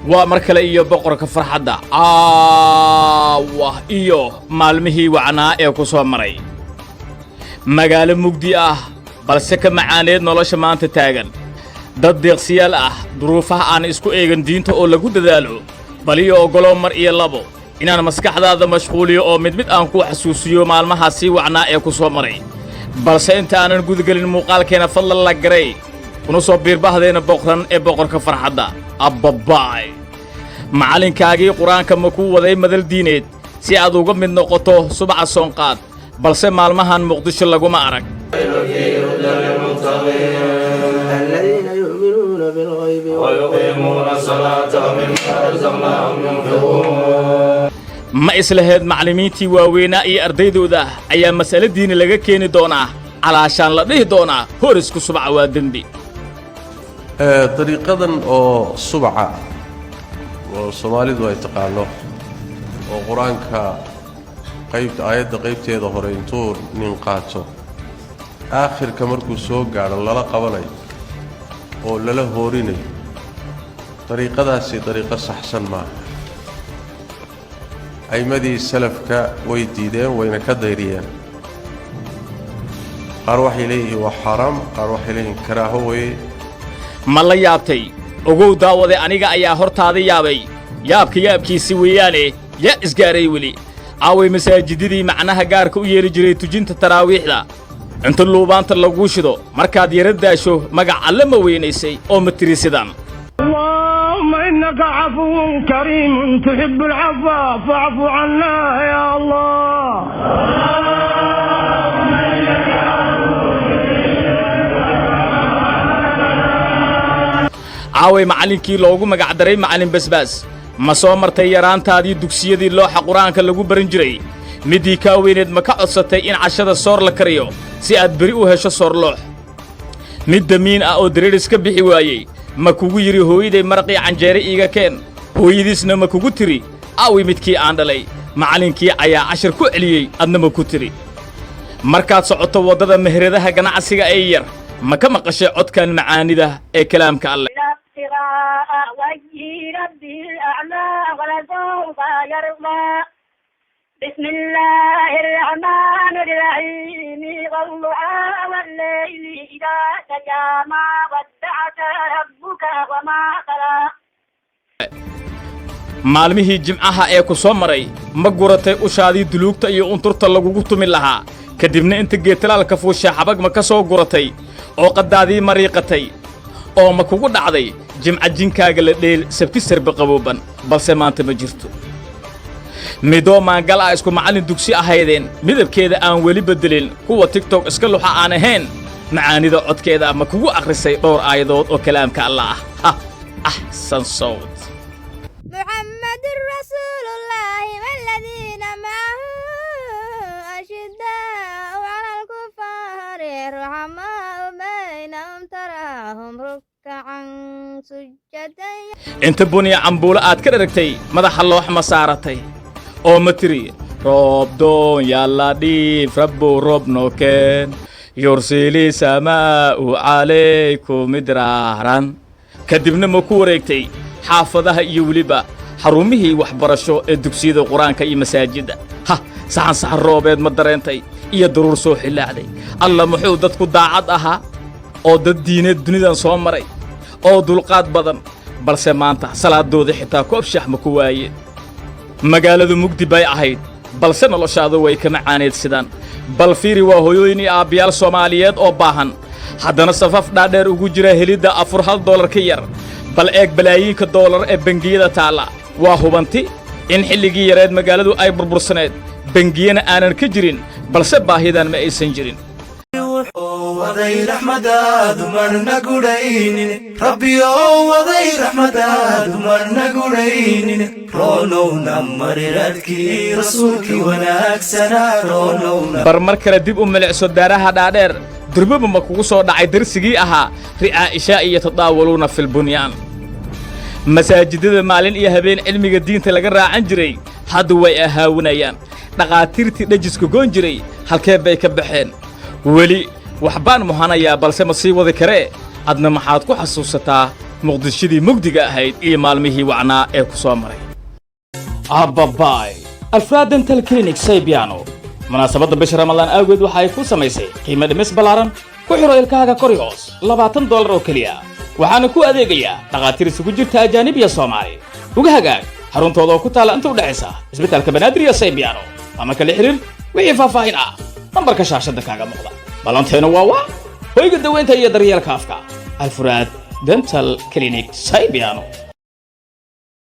ومركل إيو بقرك فرحدا إيو مالمهي وعنا إيكو سوامري مقال مقدي بلسك معانيد نولش مانت تاغن dad deeqsiyaal duruufaha aan isku eegan diinta oo lagu dadaalo baliyo ogolo mar iyo labo inaan maskaxdaada mashquuliyo oo mid aan ku xasuusiyo maalmaha si wacnaa ee ku soo maray balse inta aanan gudgalin muuqaalkeena fadlan la garay kuna soo biirbahdeena boqran ee boqorka farxadda abbabaay macalinkaagii quraanka ma ku waday madal diineed si aad uga mid noqoto subaca soonqaad balse maalmahan muqdisho laguma arag بالغيب ويقيمون الصلاة ومما رزقناهم ينفقون ما إسلهاد معلمينتي واوينا إي أرديدودا أيا مسألة دين لغا كيني دونا علشان لديه دونا هورسكو سبعة وادنبي طريقة أو سبعة وصومالي دو يتقالو وقرآنك قيبت آيات قيبت يدا هورين تور ننقاتو آخر كمركو سوق على الله قبلي oo lala hoorinay طريقadaasi طريقة saxsan ma aymadii salafka way diideen wayna ka dayriyeen qaar waxay leeyihiin waa xaraam qaar waxay leeyihiin karaaho way ma la yaabtay ogow daawade aniga ayaa hortaada yaabay yaabkiisi weeyaane yaa isgaaray weli aaway masaajidadii macnaha gaarka u yeeri jiray tujinta taraawiixda انت اللوبانت اللوغوشدو مركاد يرداشو مقع علم وينيسي او متريسيدان اللهم انك عفو كريم تحب العفو فاعف عنا يا الله عاوي معلنكي لوغو مقع داري معلن بسباس ما سو مرتي يرانتادي دوكسيدي لوحا قرانكا لوغو برنجري midii ka weyneed ma ka codsatay in cashada soor la kariyo si aad bari u hesho soor loox mid damiin oo dareeris ka bixi waayay ma kugu yiri hooyaday marqii canjeere iiga keen hooyadiisna ma kugu tiri awi midkii aan dhalay macalinkii ayaa cashar ku celiyay adna ma ku tiri markaad socoto wadada meheradaha ganacsiga ee yar ma ka maqashay codkan macaanida ee kalaamka alle بسم الله الرحمن الرحيم والضحى والليل إذا سجى ما ودعك ربك وما قلى maalmihii jimcaha ee ku soo maray ma guratay ushaadii duluugta iyo unturta lagugu tumi lahaa kadibna inta geetalaalka fuusha xabag ma ka soo guratay oo qadaadii mariiqatay oo ma kugu dhacday jimca jinkaaga la dheel sabti sarba qabooban balse maanta ma jirto midoo maangal isku macallin dugsi ahaydeen midabkeeda aan weli bedelin kuwa TikTok iska luxa aan ahayn macaanida codkeeda ma kugu akhrisay dhowr aayadood oo kalaamka Allah ahsan sawt muhammadur rasuulullaahi walladina ma'ahu ashidda'u 'alal kuffari ruhamaa'u baynahum tarahum ruk'an sujjadan inta buniya cambuula aad ka dharagtay madaxa loox ma saaratay oo matri roob doon yalla dhiif rabbu roob nookeen yursili samaa'u calaykum midraaran kadibna ma ku wareegtay xaafadaha iyo weliba xarumihii waxbarasho ee dugsiyada quraanka iyo masaajidda saxan roobeed ma dareentay iyo daruur soo xilaacday alla muxuu dadku daacad ahaa oo dad diineed dunidan soo maray oo dulqaad badan balse maanta salaadooda xitaa koob shax ma ku waayeen magaaladu mugdi bay ahayd balse noloshaadu way ka macaaneed sidaan bal fiiri waa hooyooyin iyo aabbiyaal Soomaaliyeed oo baahan haddana safaf dhaadheer ugu jira helidda afur $1 ka yar bal eeg balaayiinka dollar ee bangiyada taala waa hubanti in xilligii yareed magaaladu ay burbursaneed bangiyana aanan ka jirin balse baahidan ma aysan jirin وذي رحمة دمرنا قرين ربي وذي رحمة دمرنا قرين رونو نمر ردكي رسولك وناكسنا رونو برمر كلا دب العسو دارها دادير دربب ما كوسو داعي درسيغي اها رئائشاء يتطاولون في البنيان مساجدda maalin iyo habeen cilmiga diinta laga raacan jiray hadda way ahaawinayaan dhaqaatiirtii dhajiska goon jiray halkee bay ka baxeen weli waxbaan muhanayaa balse ma sii wadi karee adna maxaad ku xasuusataa muqdishadii mugdiga ahayd iyo maalmihii wacnaa ee ku soo maray abbabaay alfraad dental clinic saybiano munaasabadda bisha ramadaan awgeed waxa ay ku samaysay qiimo dhimis ballaaran ku xiro ilkahaaga kor iyo hoos $20 oo keliya waxaana ku adeegayaa dhaqaatiir isugu jirta ajaanib iyo soomaali uga hagaag xaruntooda oo ku taala inta u dhaxaysa isbitaalka banaadir iyo saybiano ama kala xiriir wixii faahfaahin ah nambarka shaashada kaaga muuqda balanteena waa hoyga daweynta iyo daryeelka afka alfraad dental clinic saybiano